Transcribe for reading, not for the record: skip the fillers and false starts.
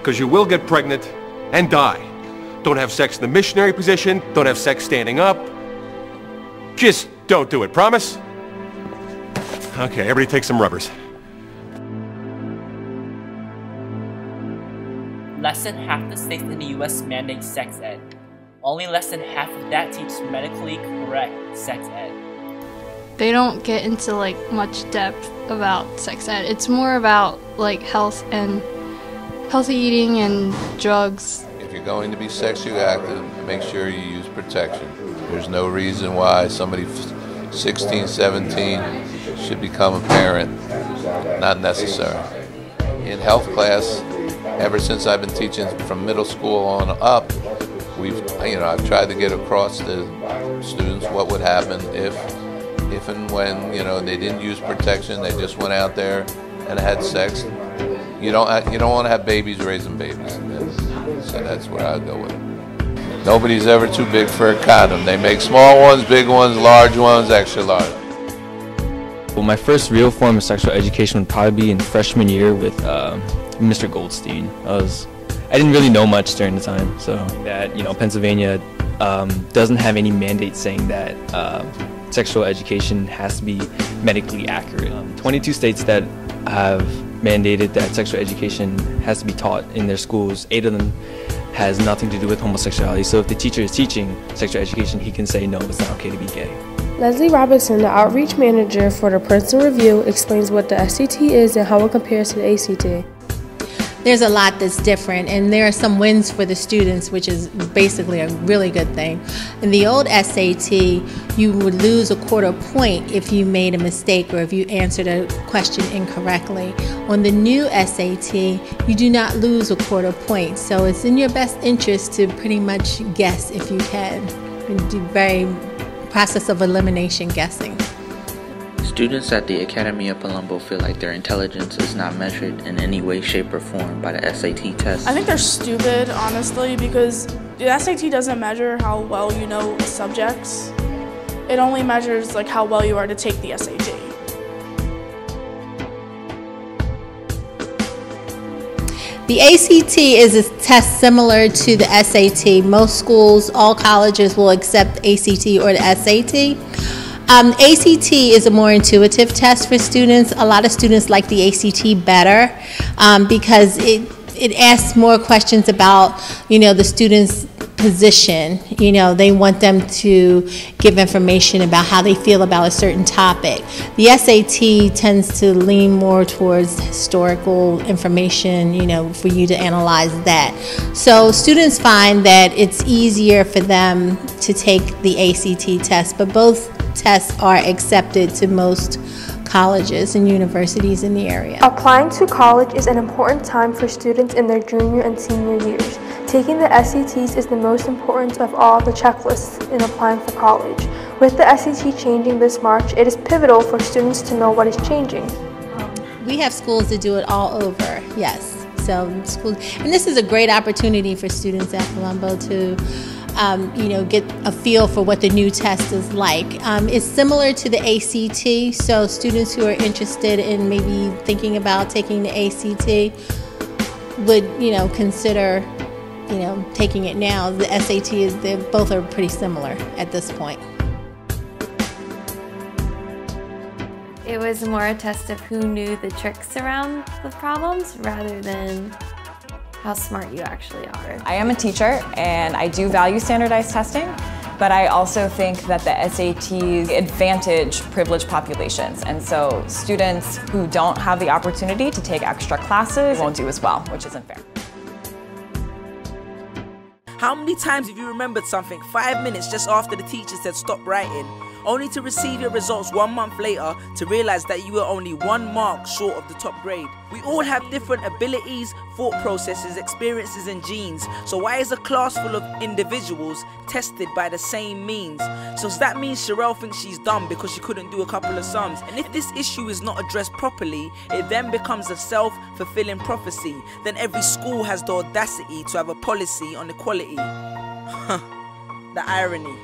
because you will get pregnant and die. Don't have sex in the missionary position. Don't have sex standing up. Just don't do it. Promise? Okay, everybody take some rubbers. Less than half the states in the U.S. mandate sex ed. Only less than half of that teach medically correct sex ed. They don't get into like much depth about sex ed. It's more about like health and healthy eating and drugs. If you're going to be sexually active, make sure you use protection. There's no reason why somebody 16, 17 should become a parent. Not necessary. In health class, ever since I've been teaching from middle school on up, I've tried to get across to students what would happen if and when, they didn't use protection, they just went out there and had sex. You don't want to have babies raising babies. So that's where I go with it. Nobody's ever too big for a condom. They make small ones, big ones, large ones, extra large. Well, my first real form of sexual education would probably be in freshman year with Mr. Goldstein. I didn't really know much during the time, so that Pennsylvania doesn't have any mandate saying that sexual education has to be medically accurate. 22 states that have mandated that sexual education has to be taught in their schools. 8 of them has nothing to do with homosexuality. So if the teacher is teaching sexual education, he can say no, it's not okay to be gay. Leslie Robinson, the outreach manager for the Princeton Review, explains what the SAT is and how it compares to the ACT. There's a lot that's different, and there are some wins for the students, which is basically a really good thing. In the old SAT, you would lose a quarter point if you made a mistake or if you answered a question incorrectly. On the new SAT, you do not lose a quarter point, so it's in your best interest to pretty much guess if you can. And do very process of elimination guessing. Students at the Academy of Palumbo feel like their intelligence is not measured in any way, shape, or form by the SAT test. I think they're stupid, honestly, because the SAT doesn't measure how well you know subjects. It only measures like how well you are to take the SAT. The ACT is a test similar to the SAT. Most schools, all colleges will accept ACT or the SAT. ACT is a more intuitive test for students. A lot of students like the ACT better because it asks more questions about, the student's position. They want them to give information about how they feel about a certain topic. The SAT tends to lean more towards historical information, for you to analyze that. So students find that it's easier for them to take the ACT test, but both tests are accepted to most colleges and universities in the area. Applying to college is an important time for students in their junior and senior years. Taking the SATs is the most important of all the checklists in applying for college. With the SAT changing this March, it is pivotal for students to know what is changing. We have schools that do it all over, yes. So schools, and this is a great opportunity for students at Palumbo to get a feel for what the new test is like. It's similar to the ACT, so students who are interested in maybe thinking about taking the ACT would, consider, taking it now. The SAT they both are pretty similar at this point. It was more a test of who knew the tricks around the problems rather than how smart you actually are. I am a teacher and I do value standardized testing, but I also think that the SATs advantage privileged populations, and so students who don't have the opportunity to take extra classes won't do as well, which isn't fair. How many times have you remembered something 5 minutes just after the teacher said stop writing, only to receive your results 1 month later to realize that you were only 1 mark short of the top grade? We all have different abilities, thought processes, experiences and genes, so why is a class full of individuals tested by the same means? So does that mean Sherelle thinks she's dumb because she couldn't do a couple of sums? And if this issue is not addressed properly, it then becomes a self-fulfilling prophecy. Then every school has the audacity to have a policy on equality. The irony.